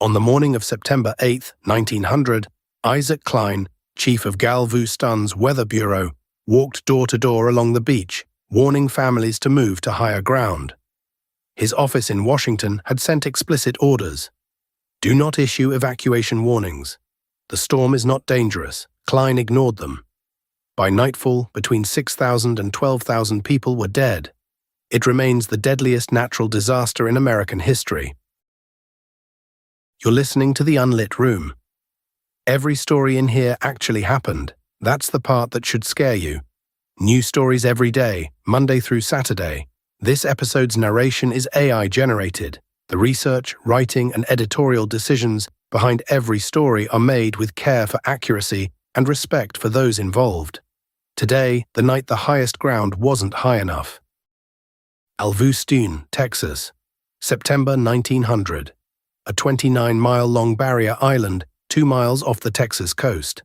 On the morning of September 8, 1900, Isaac Klein, chief of Galveston's Weather Bureau, walked door to door along the beach, warning families to move to higher ground. His office in Washington had sent explicit orders. Do not issue evacuation warnings. The storm is not dangerous. Klein ignored them. By nightfall, between 6,000 and 12,000 people were dead. It remains the deadliest natural disaster in American history. You're listening to the Unlit Room. Every story in here actually happened. That's the part that should scare you. New stories every day, Monday through Saturday. This episode's narration is AI-generated. The research, writing, and editorial decisions behind every story are made with care for accuracy and respect for those involved. Today, the night the highest ground wasn't high enough. Galveston, Texas, September 1900. A 29-mile-long barrier island 2 miles off the Texas coast.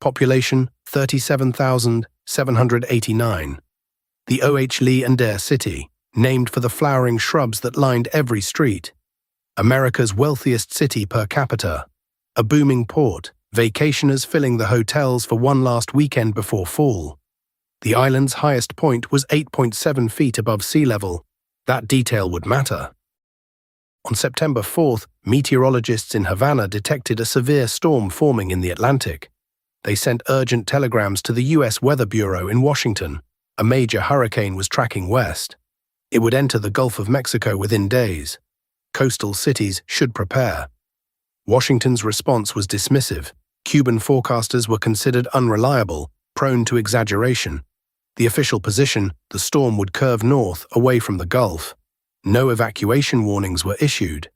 Population 37,789. The O.H. Lee and Dare City, named for the flowering shrubs that lined every street. America's wealthiest city per capita. A booming port, vacationers filling the hotels for one last weekend before fall. The island's highest point was 8.7 feet above sea level. That detail would matter. On September 4th, meteorologists in Havana detected a severe storm forming in the Atlantic. They sent urgent telegrams to the U.S. Weather Bureau in Washington. A major hurricane was tracking west. It would enter the Gulf of Mexico within days. Coastal cities should prepare. Washington's response was dismissive. Cuban forecasters were considered unreliable, prone to exaggeration. The official position, the storm would curve north, away from the Gulf. No evacuation warnings were issued.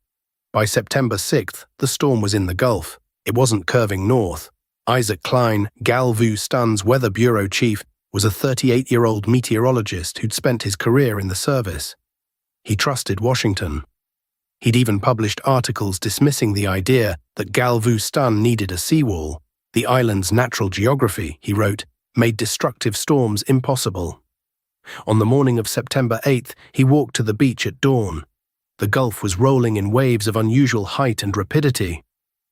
By September 6th, the storm was in the Gulf. It wasn't curving north. Isaac Klein, Galveston's Weather Bureau chief, was a 38-year-old meteorologist who'd spent his career in the service. He trusted Washington. He'd even published articles dismissing the idea that Galveston needed a seawall. The island's natural geography, he wrote, made destructive storms impossible. On the morning of September 8th, he walked to the beach at dawn. The Gulf was rolling in waves of unusual height and rapidity.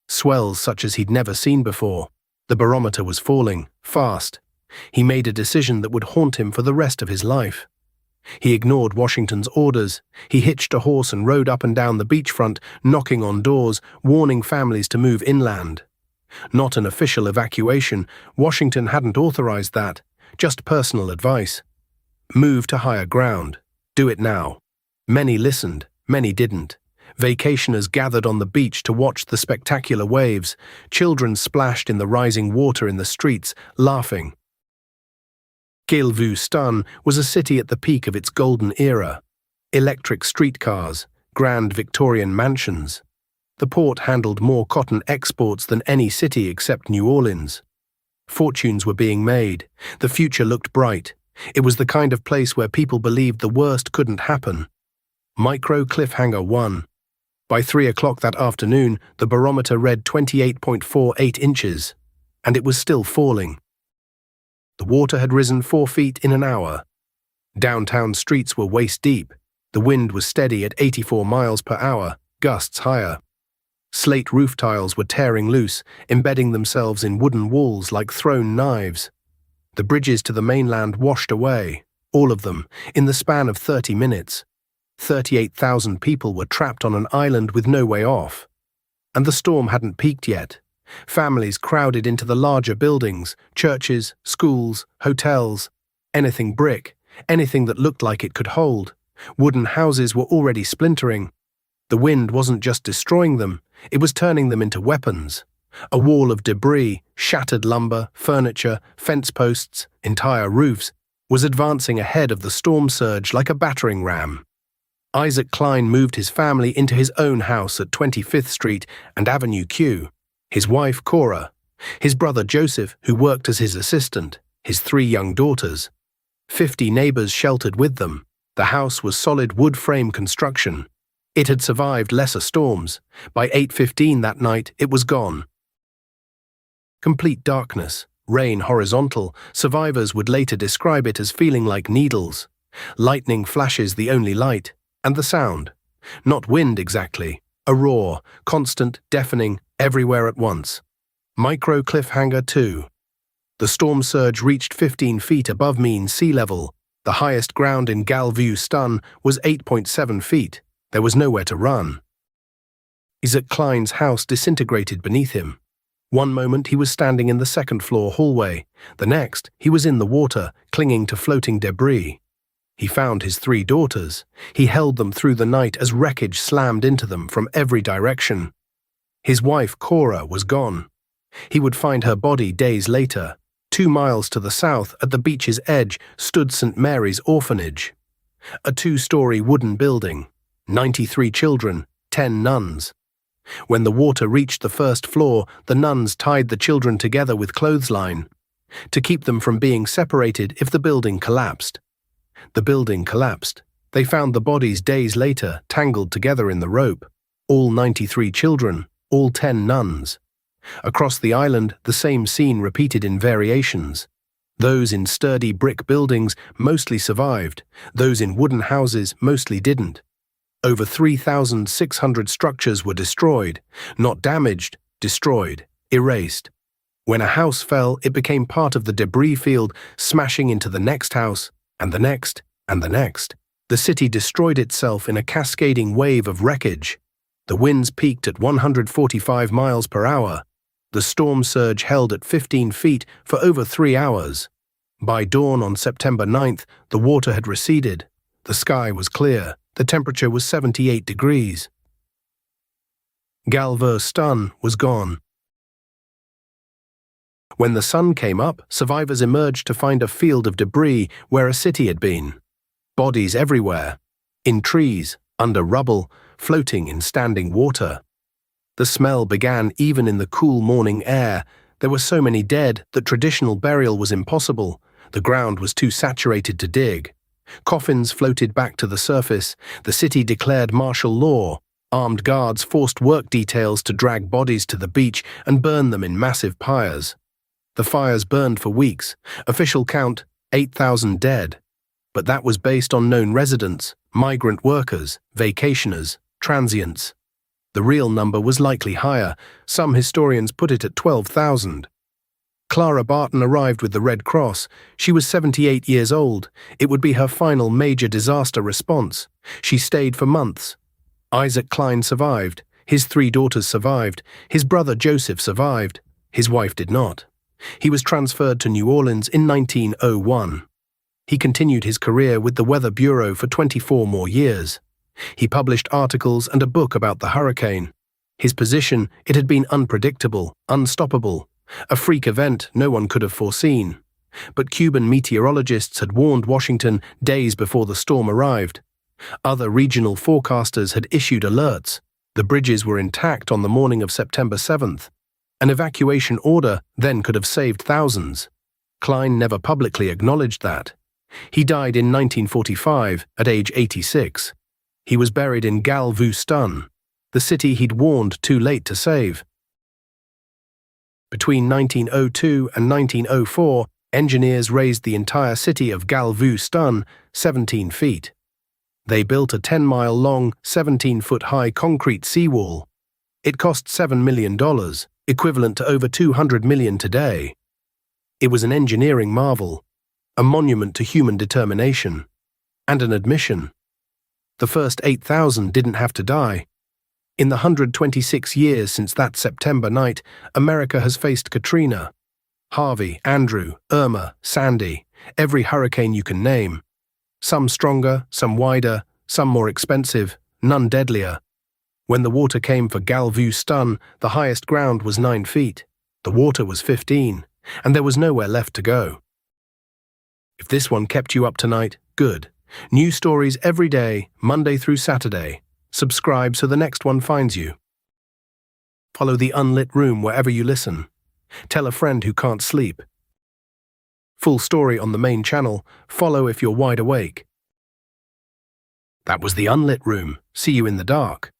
Swells such as he'd never seen before. The barometer was falling, fast. He made a decision that would haunt him for the rest of his life. He ignored Washington's orders. He hitched a horse and rode up and down the beachfront, knocking on doors, warning families to move inland. Not an official evacuation. Washington hadn't authorized that. Just personal advice. Move to higher ground. Do it now. Many listened, many didn't. Vacationers gathered on the beach to watch the spectacular waves. Children splashed in the rising water in the streets, laughing. Galveston was a city at the peak of its golden era. Electric streetcars, grand Victorian mansions. The port handled more cotton exports than any city except New Orleans. Fortunes were being made. The future looked bright. It was the kind of place where people believed the worst couldn't happen. Micro cliffhanger 1. By 3 o'clock that afternoon, the barometer read 28.48 inches, and it was still falling. The water had risen 4 feet in an hour. Downtown streets were waist-deep. The wind was steady at 84 miles per hour, gusts higher. Slate roof tiles were tearing loose, embedding themselves in wooden walls like thrown knives. The bridges to the mainland washed away, all of them, in the span of 30 minutes. 38,000 people were trapped on an island with no way off. And the storm hadn't peaked yet. Families crowded into the larger buildings, churches, schools, hotels, anything brick, anything that looked like it could hold. Wooden houses were already splintering. The wind wasn't just destroying them, it was turning them into weapons. A wall of debris, shattered lumber, furniture, fence posts, entire roofs, was advancing ahead of the storm surge like a battering ram. Isaac Klein moved his family into his own house at 25th Street and Avenue Q. His wife, Cora, his brother Joseph, who worked as his assistant, his 3 young daughters. 50 neighbors sheltered with them. The house was solid wood frame construction. It had survived lesser storms. By 8:15 that night, it was gone. Complete darkness, rain horizontal, survivors would later describe it as feeling like needles. Lightning flashes the only light, and the sound. Not wind exactly, A roar, constant, deafening, everywhere at once. Micro cliffhanger 2. The storm surge reached 15 feet above mean sea level. The highest ground in Galveston was 8.7 feet. There was nowhere to run. Isaac Klein's house disintegrated beneath him. One moment he was standing in the second-floor hallway. The next, he was in the water, clinging to floating debris. He found his 3 daughters. He held them through the night as wreckage slammed into them from every direction. His wife, Cora, was gone. He would find her body days later. 2 miles to the south, at the beach's edge, stood St. Mary's Orphanage. A 2-story wooden building. 93 children, 10 nuns. When the water reached the first floor, the nuns tied the children together with clothesline to keep them from being separated if the building collapsed. The building collapsed. They found the bodies days later, tangled together in the rope. All 93 children, all 10 nuns. Across the island, the same scene repeated in variations. Those in sturdy brick buildings mostly survived. Those in wooden houses mostly didn't. Over 3,600 structures were destroyed, not damaged, destroyed, erased. When a house fell, it became part of the debris field, smashing into the next house, and the next, and the next. The city destroyed itself in a cascading wave of wreckage. The winds peaked at 145 miles per hour. The storm surge held at 15 feet for over 3 hours. By dawn on September 9th, the water had receded. The sky was clear. The temperature was 78 degrees. Galveston was gone. When the sun came up, survivors emerged to find a field of debris where a city had been. Bodies everywhere. In trees, under rubble, floating in standing water. The smell began even in the cool morning air. There were so many dead that traditional burial was impossible. The ground was too saturated to dig. Coffins floated back to the surface. The city declared martial law. Armed guards forced work details to drag bodies to the beach and burn them in massive pyres. The fires burned for weeks. Official count, 8,000 dead. But that was based on known residents, migrant workers, vacationers, transients. The real number was likely higher. Some historians put it at 12,000. Clara Barton arrived with the Red Cross. She was 78 years old. It would be her final major disaster response. She stayed for months. Isaac Klein survived. His 3 daughters survived. His brother Joseph survived. His wife did not. He was transferred to New Orleans in 1901. He continued his career with the Weather Bureau for 24 more years. He published articles and a book about the hurricane. His position, it had been unpredictable, unstoppable, a freak event no one could have foreseen. But Cuban meteorologists had warned Washington days before the storm arrived. Other regional forecasters had issued alerts. The bridges were intact on the morning of September 7th. An evacuation order then could have saved thousands. Klein never publicly acknowledged that. He died in 1945 at age 86. He was buried in Galveston, the city he'd warned too late to save. Between 1902 and 1904, engineers raised the entire city of Galveston 17 feet. They built a 10-mile-long, 17-foot-high concrete seawall. It cost $7 million, equivalent to over $200 million today. It was an engineering marvel, a monument to human determination, and an admission. The first 8,000 didn't have to die. In the 126 years since that September night, America has faced Katrina, Harvey, Andrew, Irma, Sandy, every hurricane you can name. Some stronger, some wider, some more expensive, none deadlier. When the water came for Galveston, the highest ground was 9 feet. The water was 15, and there was nowhere left to go. If this one kept you up tonight, good. New stories every day, Monday through Saturday. Subscribe so the next one finds you. Follow the Unlit Room wherever you listen. Tell a friend who can't sleep. Full story on the main channel. Follow if you're wide awake. That was the Unlit Room. See you in the dark.